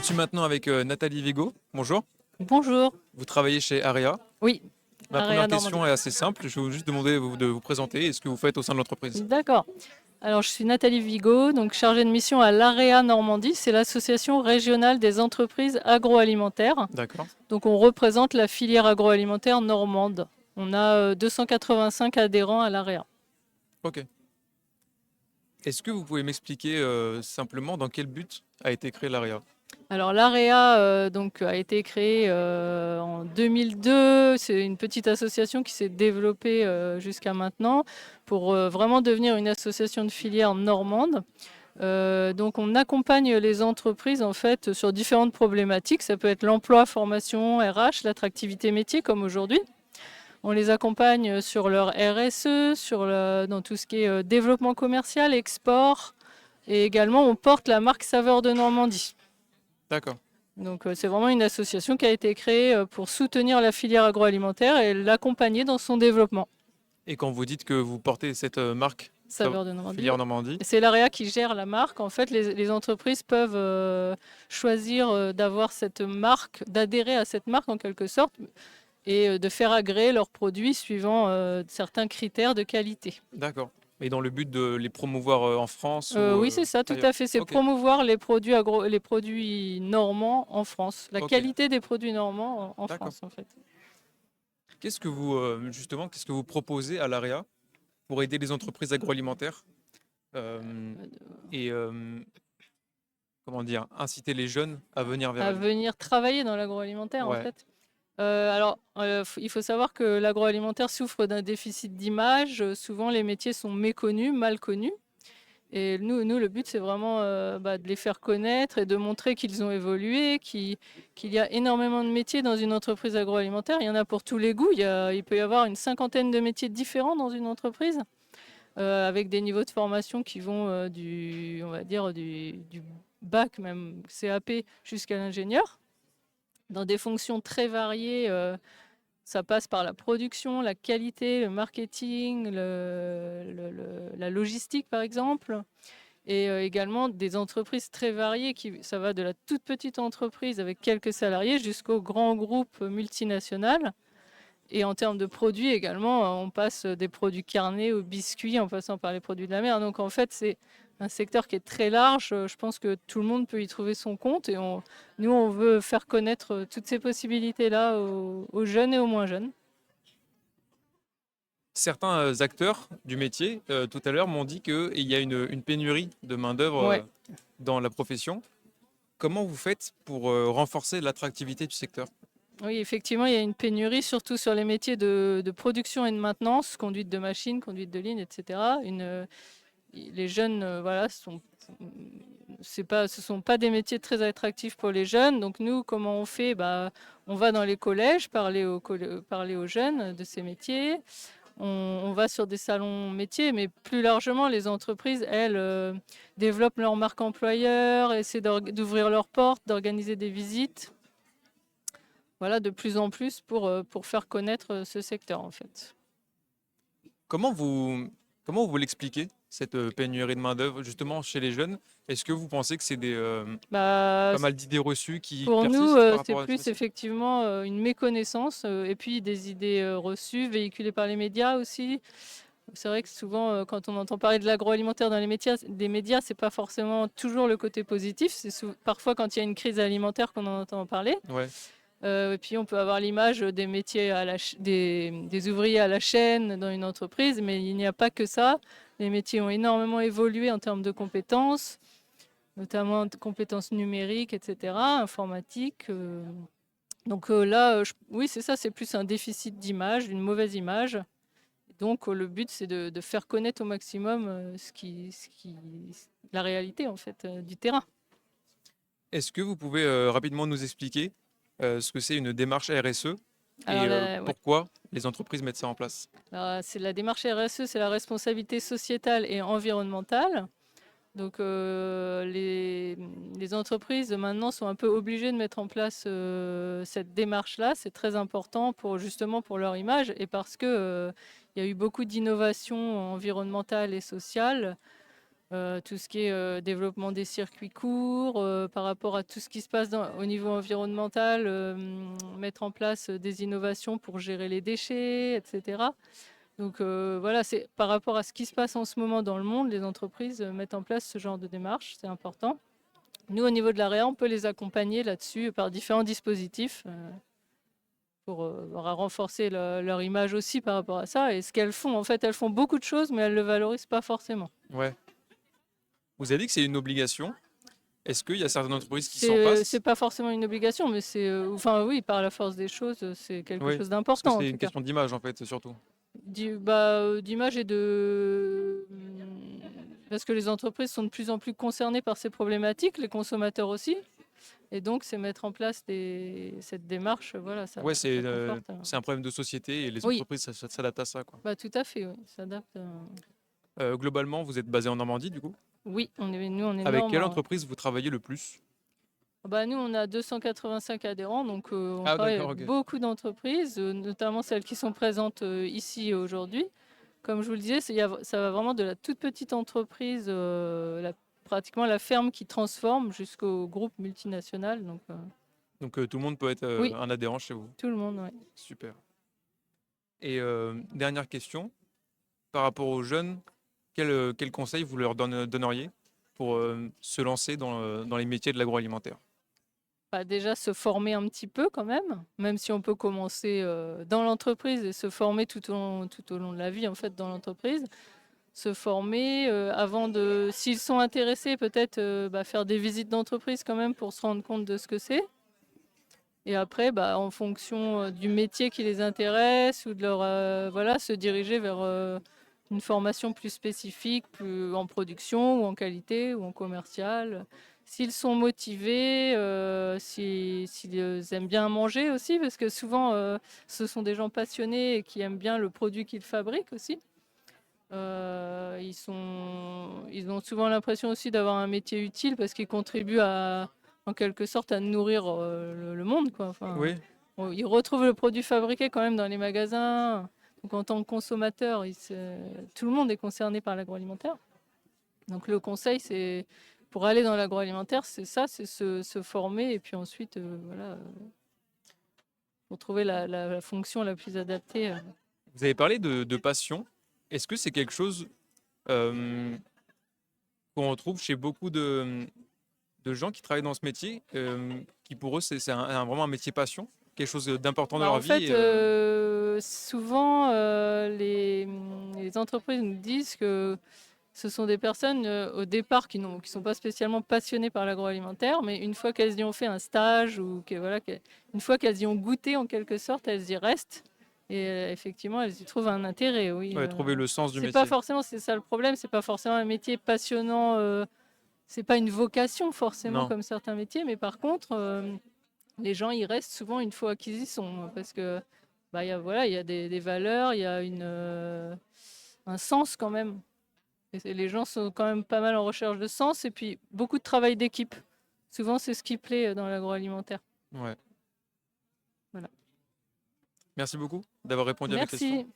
Je suis maintenant avec Nathalie Vigo. Bonjour. Bonjour. Vous travaillez chez Area. Oui, Ma Area première Normandie. question est assez simple. Je vais vous juste demander de vous présenter et ce que vous faites au sein de l'entreprise. D'accord. Alors, je suis Nathalie Vigo, donc chargée de mission à l'AREA Normandie. C'est l'association régionale des entreprises agroalimentaires. D'accord. Donc, on représente la filière agroalimentaire normande. On a 285 adhérents à l'AREA. Ok. Est-ce que vous pouvez m'expliquer simplement dans quel but a été créé l'Area? Alors, l'AREA a été créée en 2002. C'est une petite association qui s'est développée jusqu'à maintenant pour vraiment devenir une association de filière normande. Donc on accompagne les entreprises en fait sur différentes problématiques. Ça peut être l'emploi, formation, RH, l'attractivité métier comme aujourd'hui. On les accompagne sur leur RSE, dans tout ce qui est développement commercial, export. Et également on porte la marque Saveurs de Normandie. D'accord. Donc c'est vraiment une association qui a été créée pour soutenir la filière agroalimentaire et l'accompagner dans son développement. Et quand vous dites que vous portez cette marque Saveurs de Normandie, filière ouais. Normandie, C'est l'AREA qui gère la marque. En fait, les entreprises peuvent choisir d'avoir cette marque, d'adhérer à cette marque en quelque sorte, et de faire agréer leurs produits suivant certains critères de qualité. d'accord. Et dans le but de les promouvoir en France ou Oui, c'est ça, tout ailleurs? à fait. C'est Ok. promouvoir les produits normands en France, la Ok. qualité des produits normands en D'accord. France, en fait. Qu'est-ce que vous justement, qu'est-ce que vous proposez à l'AREA pour aider les entreprises agroalimentaires euh, et comment dire, inciter les jeunes à venir vers À elles? venir travailler dans l'agroalimentaire, en Ouais. fait. Il faut savoir que l'agroalimentaire souffre d'un déficit d'image. Souvent, les métiers sont méconnus, mal connus. Et nous le but, c'est vraiment de les faire connaître et de montrer qu'ils ont évolué, qu'il y a énormément de métiers dans une entreprise agroalimentaire. Il y en a pour tous les goûts. Il peut y avoir une cinquantaine de métiers différents dans une entreprise, avec des niveaux de formation qui vont on va dire, du bac, même CAP, jusqu'à l'ingénieur, dans des fonctions très variées. Ça passe par la production, la qualité, le marketing, la logistique par exemple, et également des entreprises très variées. Ça va de la toute petite entreprise avec quelques salariés jusqu'au grand groupe multinational. Et en termes de produits également, on passe des produits carnés aux biscuits en passant par les produits de la mer. Donc en fait, c'est un secteur qui est très large. Je pense que tout le monde peut y trouver son compte. Et nous, on veut faire connaître toutes ces possibilités-là aux jeunes et aux moins jeunes. Certains acteurs du métier, tout à l'heure, m'ont dit qu'il y a une pénurie de main-d'œuvre Ouais. dans la profession. Comment vous faites pour renforcer l'attractivité du secteur? Oui, effectivement, il y a une pénurie, surtout sur les métiers de production et de maintenance, conduite de machines, conduite de lignes, etc. Les jeunes, voilà, ce sont pas des métiers très attractifs pour les jeunes. Donc nous, comment on fait? On va dans les collèges parler aux jeunes de ces métiers. On va sur des salons métiers, mais plus largement, les entreprises, elles, développent leur marque employeur, essaient d'ouvrir leurs portes, d'organiser des visites. Voilà, de plus en plus pour faire connaître ce secteur, en fait. Comment vous, comment vous l'expliquez, cette pénurie de main-d'œuvre, justement chez les jeunes? Est-ce que vous pensez que c'est Bah, pas mal d'idées reçues qui pour nous, persistent par c'est rapport à ce plus métier? effectivement une méconnaissance et puis des idées reçues, véhiculées par les médias aussi. C'est vrai que souvent, quand on entend parler de l'agroalimentaire dans des médias, c'est pas forcément toujours le côté positif. Parfois quand il y a une crise alimentaire qu'on en entend parler. Ouais, Et puis on peut avoir l'image des métiers des ouvriers à la chaîne dans une entreprise, mais il n'y a pas que ça. Les métiers ont énormément évolué en termes de compétences, notamment de compétences numériques, etc., informatiques. Donc là, oui, c'est ça, c'est plus un déficit d'image, une mauvaise image. Donc le but, c'est de faire connaître au maximum la réalité en fait du terrain. est-ce que vous pouvez rapidement nous expliquer ce que c'est une démarche RSE et Alors ouais. pourquoi les entreprises mettent ça en place? Alors, c'est la démarche RSE, c'est la responsabilité sociétale et environnementale. Donc les entreprises maintenant sont un peu obligées de mettre en place cette démarche-là. C'est très important justement pour leur image et parce que il y a eu beaucoup d'innovations environnementales et sociales tout ce qui est développement des circuits courts, par rapport à tout ce qui se passe au niveau environnemental, mettre en place des innovations pour gérer les déchets, etc. Donc voilà, c'est par rapport à ce qui se passe en ce moment dans le monde, les entreprises mettent en place ce genre de démarche, c'est important. Nous, au niveau de l'AREA, on peut les accompagner là-dessus par différents dispositifs pour renforcer leur image aussi par rapport à ça. Et ce qu'elles font, en fait, elles font beaucoup de choses, mais elles ne le valorisent pas forcément. Ouais. Vous avez dit que c'est une obligation. Est-ce qu'il y a certaines entreprises qui s'en passent? C'est pas forcément une obligation, mais c'est, enfin oui, par la force des choses, c'est quelque Oui, chose parce que d'important en c'est tout une cas. question d'image en fait, surtout. D'image et de... Parce que les entreprises sont de plus en plus concernées par ces problématiques, les consommateurs aussi. Et donc, c'est mettre en place cette démarche, voilà, ça Ouais, conforte. c'est un problème de société et les Oui, entreprises s'adaptent à ça, quoi. bah, tout à fait, oui, ça s'adapte. Globalement, vous êtes basé en Normandie, du coup? Oui, nous, on est Avec quelle normand. entreprise vous travaillez le plus? Bah, nous, on a 285 adhérents, donc on Ah travaille d'accord, avec ok. beaucoup d'entreprises, notamment celles qui sont présentes ici aujourd'hui. Comme je vous le disais, ça va vraiment de la toute petite entreprise, pratiquement la ferme qui transforme, jusqu'au groupe multinational. Donc tout le monde peut être Oui, un adhérent chez vous. tout le monde, oui. Super. Et dernière question, par rapport aux jeunes, quel conseil vous leur donneriez pour se lancer dans les métiers de l'agroalimentaire? Bah, déjà se former un petit peu quand même si on peut commencer dans l'entreprise et se former tout au long de la vie en fait dans l'entreprise. Se former avant de, s'ils sont intéressés, peut-être faire des visites d'entreprise quand même pour se rendre compte de ce que c'est. Et après, en fonction du métier qui les intéresse ou de leur, voilà, se diriger vers une formation plus spécifique, plus en production ou en qualité ou en commercial. S'ils sont motivés, s'ils aiment bien manger aussi, parce que souvent, ce sont des gens passionnés et qui aiment bien le produit qu'ils fabriquent aussi. Ils ont souvent l'impression aussi d'avoir un métier utile parce qu'ils contribuent en quelque sorte à nourrir le monde, quoi. Enfin, Oui, ils retrouvent le produit fabriqué quand même dans les magasins. Donc en tant que consommateur, tout le monde est concerné par l'agroalimentaire. Donc le conseil, c'est pour aller dans l'agroalimentaire, c'est ça, c'est se former et puis ensuite, voilà, pour trouver la fonction la plus adaptée. vous avez parlé de passion. Est-ce que c'est quelque chose euh, qu'on retrouve chez beaucoup de gens qui travaillent dans ce métier, qui pour eux c'est vraiment un métier passion, quelque chose d'important dans leur En vie fait, souvent, les entreprises nous disent que ce sont des personnes au départ qui sont pas spécialement passionnées par l'agroalimentaire, mais une fois qu'elles y ont fait un stage ou voilà, une fois qu'elles y ont goûté en quelque sorte, elles y restent. Et effectivement, elles y trouvent un intérêt, oui. ouais, trouver le sens du C'est pas métier. forcément, c'est ça le problème, c'est pas forcément un métier passionnant, c'est pas une vocation forcément Non, comme certains métiers, mais par contre, les gens y restent souvent une fois qu'ils y sont, parce que voilà, il y a des valeurs, il y a un sens quand même. Et les gens sont quand même pas mal en recherche de sens et puis beaucoup de travail d'équipe. Souvent, c'est ce qui plaît dans l'agroalimentaire. ouais. Voilà. Merci beaucoup d'avoir répondu à mes questions. Merci.